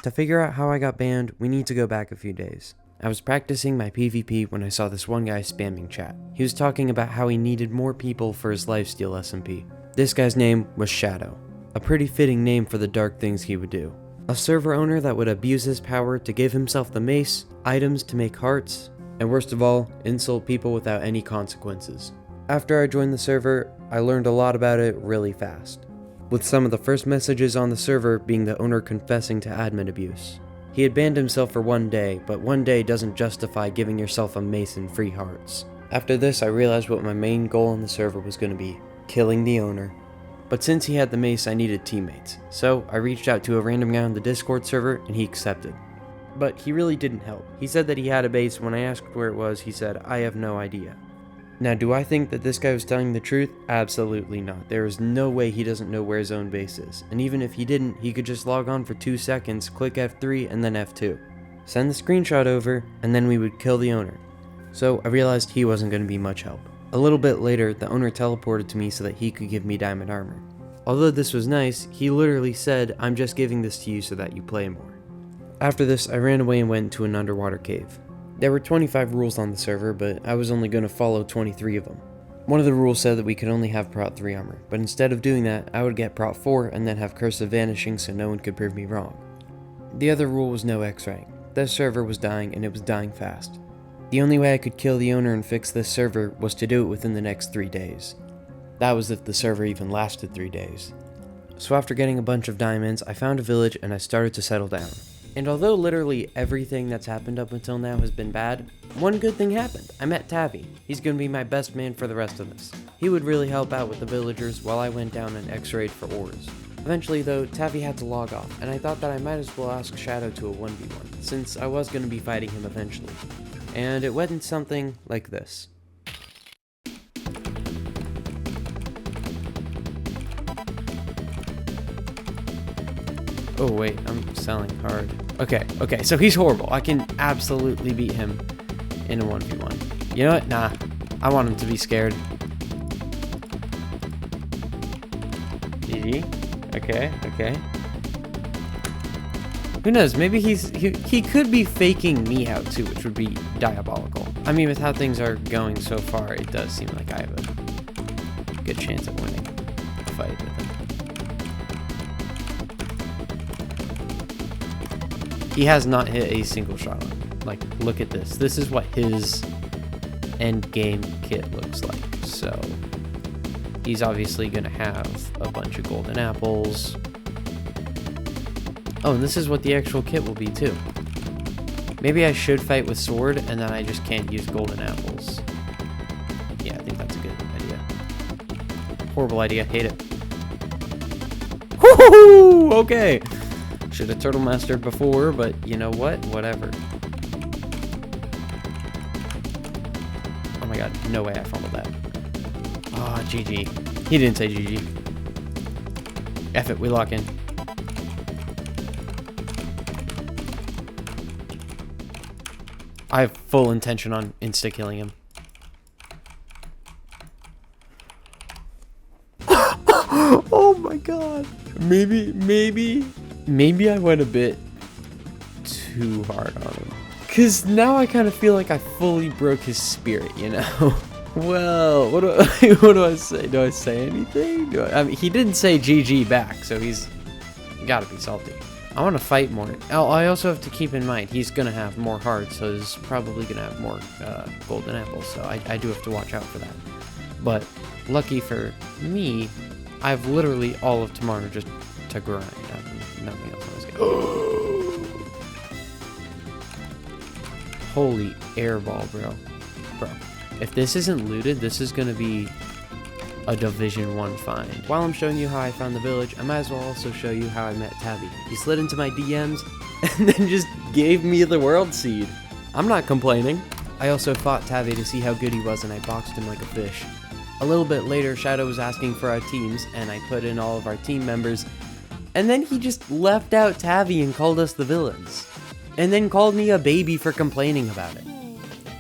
To figure out how I got banned, we need to go back a few days. I was practicing my PvP when I saw this one guy spamming chat. He was talking about how he needed more people for his lifesteal SMP. This guy's name was Shadow, a pretty fitting name for the dark things he would do. A server owner that would abuse his power to give himself the mace, items to make hearts, and worst of all, insult people without any consequences. After I joined the server, I learned a lot about it really fast, with some of the first messages on the server being the owner confessing to admin abuse. He had banned himself for 1 day, but 1 day doesn't justify giving yourself a mace and free hearts. After this, I realized what my main goal on the server was going to be: killing the owner. But since he had the mace, I needed teammates, so I reached out to a random guy on the Discord server and he accepted. But he really didn't help. He said that he had a base. When I asked where it was, he said, "I have no idea." Now, do I think that this guy was telling the truth? Absolutely not. There is no way he doesn't know where his own base is. And even if he didn't, he could just log on for 2 seconds, click F3, and then F2. Send the screenshot over, and then we would kill the owner. So I realized he wasn't going to be much help. A little bit later, the owner teleported to me so that he could give me diamond armor. Although this was nice, he literally said, "I'm just giving this to you so that you play more." After this, I ran away and went to an underwater cave. There were 25 rules on the server, but I was only going to follow 23 of them. One of the rules said that we could only have Prot 3 armor, but instead of doing that, I would get Prot 4 and then have Curse of Vanishing so no one could prove me wrong. The other rule was no X rank. This server was dying, and it was dying fast. The only way I could kill the owner and fix this server was to do it within the next 3 days. That was if the server even lasted 3 days. So after getting a bunch of diamonds, I found a village and I started to settle down. And although literally everything that's happened up until now has been bad, one good thing happened. I met TAVI. He's gonna be my best man for the rest of this. He would really help out with the villagers while I went down and X-rayed for ores. Eventually though, TAVI had to log off, and I thought that I might as well ask Shadow to a 1v1, since I was gonna be fighting him eventually. And it went something like this. Oh wait, I'm selling hard. Okay, so he's horrible. I can absolutely beat him in a 1v1. You know what? Nah, I want him to be scared. GG. Okay. Who knows? Maybe he could be faking me out too, which would be diabolical. I mean, with how things are going so far, it does seem like I have a good chance of winning a fight with him. He has not hit a single shot on me. Like, look at this. This is what his end game kit looks like. So he's obviously gonna have a bunch of golden apples. Oh, and this is what the actual kit will be too. Maybe I should fight with sword and then I just can't use golden apples. Yeah, I think that's a good idea. Horrible idea. Hate it. Woohoo! Okay. Should have turtle mastered before, but you know what? Whatever. Oh my god, no way I fumbled that. Ah, oh, GG. He didn't say GG. F it, we lock in. I have full intention on insta-killing him. Oh my god. Maybe I went a bit too hard on him. Cause now I kind of feel like I fully broke his spirit, you know? Well, what do I say? Do I say anything? I mean, he didn't say GG back, so he's gotta be salty. I want to fight more. Oh, I also have to keep in mind, he's gonna have more hearts, so he's probably gonna have more golden apples, so I do have to watch out for that. But lucky for me, I have literally all of tomorrow just to grind. Nothing else I was getting. Holy airball, bro. If this isn't looted, this is gonna be a Division 1 find. While I'm showing you how I found the village, I might as well also show you how I met TAVI. He slid into my DMs and then just gave me the world seed. I'm not complaining. I also fought TAVI to see how good he was and I boxed him like a fish. A little bit later, Shadow was asking for our teams and I put in all of our team members, and then he just left out TAVI and called us the villains. And then called me a baby for complaining about it.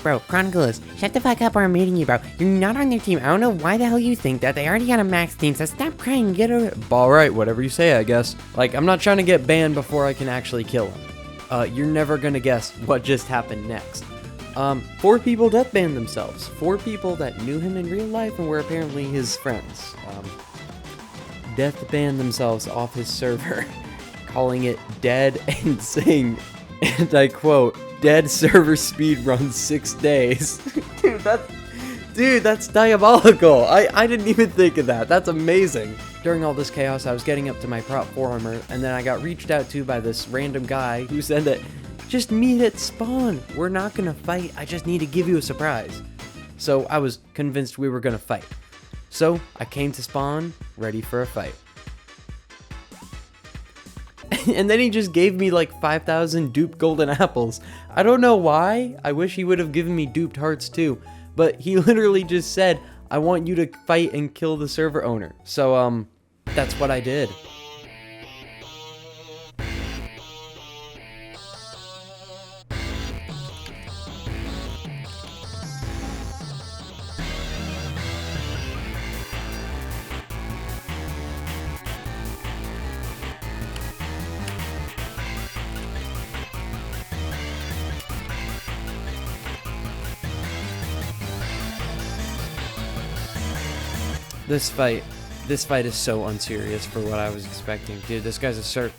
Bro, Chronicles, shut the fuck up or I'm meeting you, bro. You're not on their team. I don't know why the hell you think that. They already got a max team, so stop crying and get over it. Alright, whatever you say, I guess. Like, I'm not trying to get banned before I can actually kill him. You're never gonna guess what just happened next. 4 people death banned themselves. 4 people that knew him in real life and were apparently his friends. Death banned themselves off his server, calling it dead and saying, and I quote, "Dead server speed runs 6 days." Dude, that's diabolical. I didn't even think of that. That's amazing. During all this chaos, I was getting up to my prop 4 armor, and then I got reached out to by this random guy who said that, "Just meet at spawn. We're not gonna fight. I just need to give you a surprise." So I was convinced we were gonna fight. So I came to spawn, ready for a fight. And then he just gave me like 5,000 duped golden apples. I don't know why. I wish he would have given me duped hearts too. But he literally just said, "I want you to fight and kill the server owner." So, that's what I did. This fight is so unserious for what I was expecting. Dude, this guy's a Circ.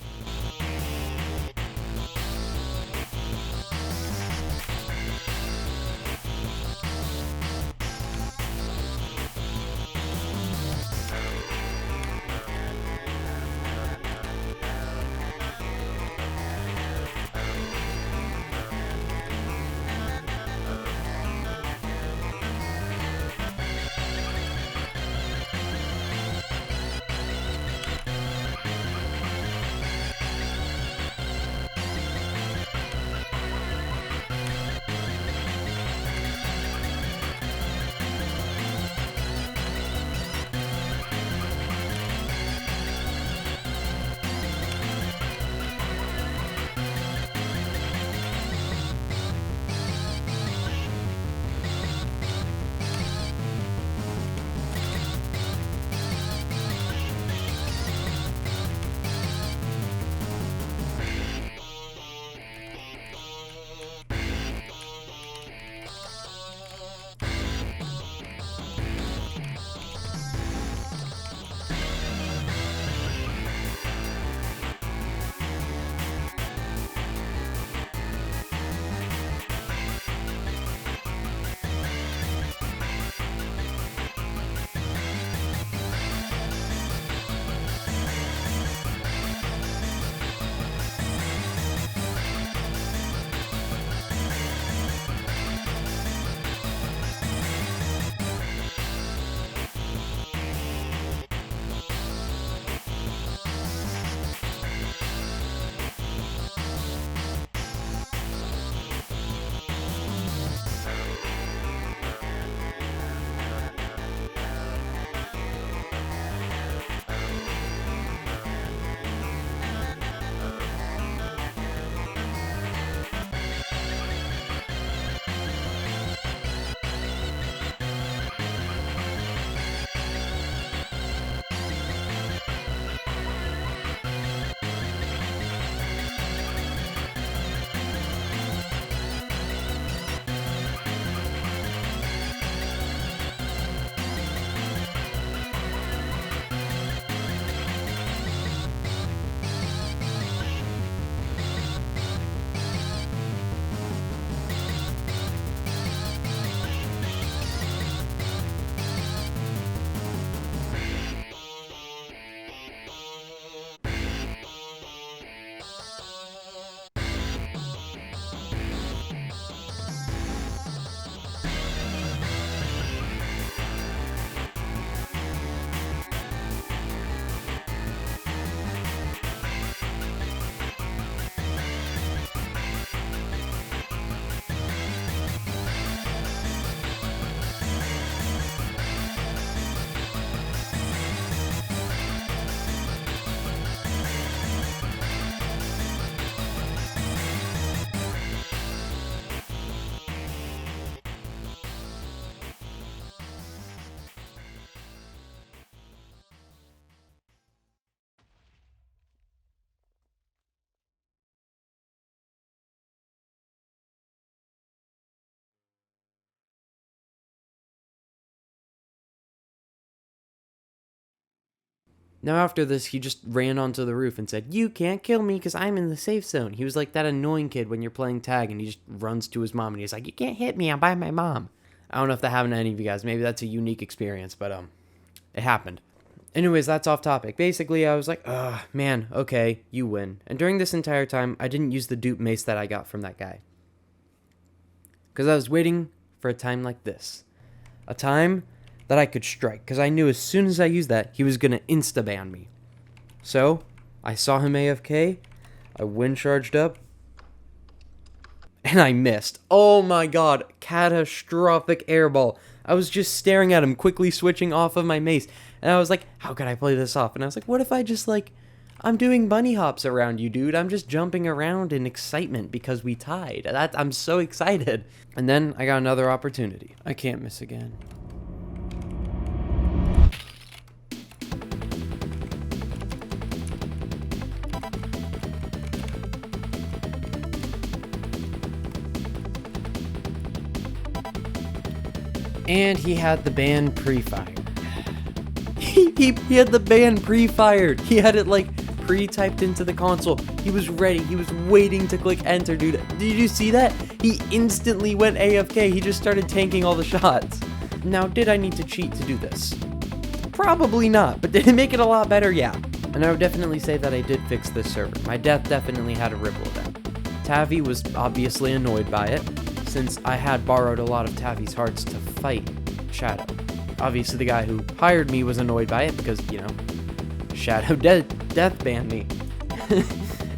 Now after this, he just ran onto the roof and said, "You can't kill me because I'm in the safe zone." He was like that annoying kid when you're playing tag and he just runs to his mom and he's like, "You can't hit me, I'm by my mom." I don't know if that happened to any of you guys. Maybe that's a unique experience, but it happened. Anyways, that's off topic. Basically, I was like, man, okay, you win. And during this entire time, I didn't use the dupe mace that I got from that guy. Because I was waiting for a time like this. A time that I could strike. Because I knew as soon as I used that, he was going to insta-ban me. So, I saw him AFK. I wind charged up. And I missed. Oh my god, catastrophic airball. I was just staring at him, quickly switching off of my mace. And I was like, how can I play this off? And I was like, what if I just I'm doing bunny hops around you, dude. I'm just jumping around in excitement because we tied. I'm so excited. And then I got another opportunity. I can't miss again. And he had the ban pre-fired. He had the ban pre-fired. He had it pre-typed into the console. He was ready. He was waiting to click enter, dude. Did you see that? He instantly went AFK. He just started tanking all the shots. Now, did I need to cheat to do this? Probably not, but did it make it a lot better? Yeah. And I would definitely say that I did fix this server. My death definitely had a ripple event. TAVI was obviously annoyed by it, since I had borrowed a lot of TAVI's hearts to fight Shadow. Obviously, the guy who hired me was annoyed by it because, Shadow death banned me.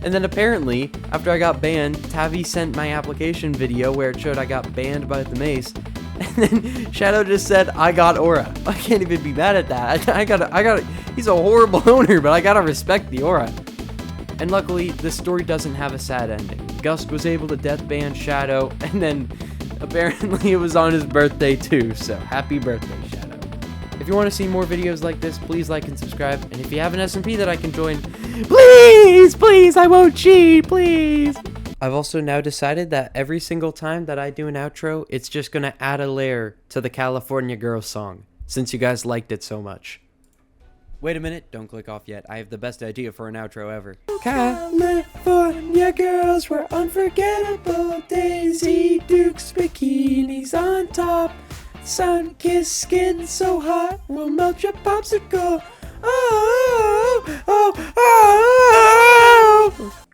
And then apparently, after I got banned, TAVI sent my application video where it showed I got banned by the mace. And then Shadow just said, I got aura. I can't even be mad at that. I gotta, he's a horrible owner, but I gotta respect the aura. And luckily, this story doesn't have a sad ending. Gust was able to death ban Shadow, and then apparently it was on his birthday too, so happy birthday, Shadow. If you want to see more videos like this, please like and subscribe, and if you have an SMP that I can join, please, I won't cheat, please. I've also now decided that every single time that I do an outro, it's just gonna add a layer to the California Girls song, since you guys liked it so much. Wait a minute, don't click off yet. I have the best idea for an outro ever. California girls were unforgettable. Daisy Dukes bikinis on top. Sun-kissed skin so hot will melt your popsicle. Oh, oh, oh, oh, oh.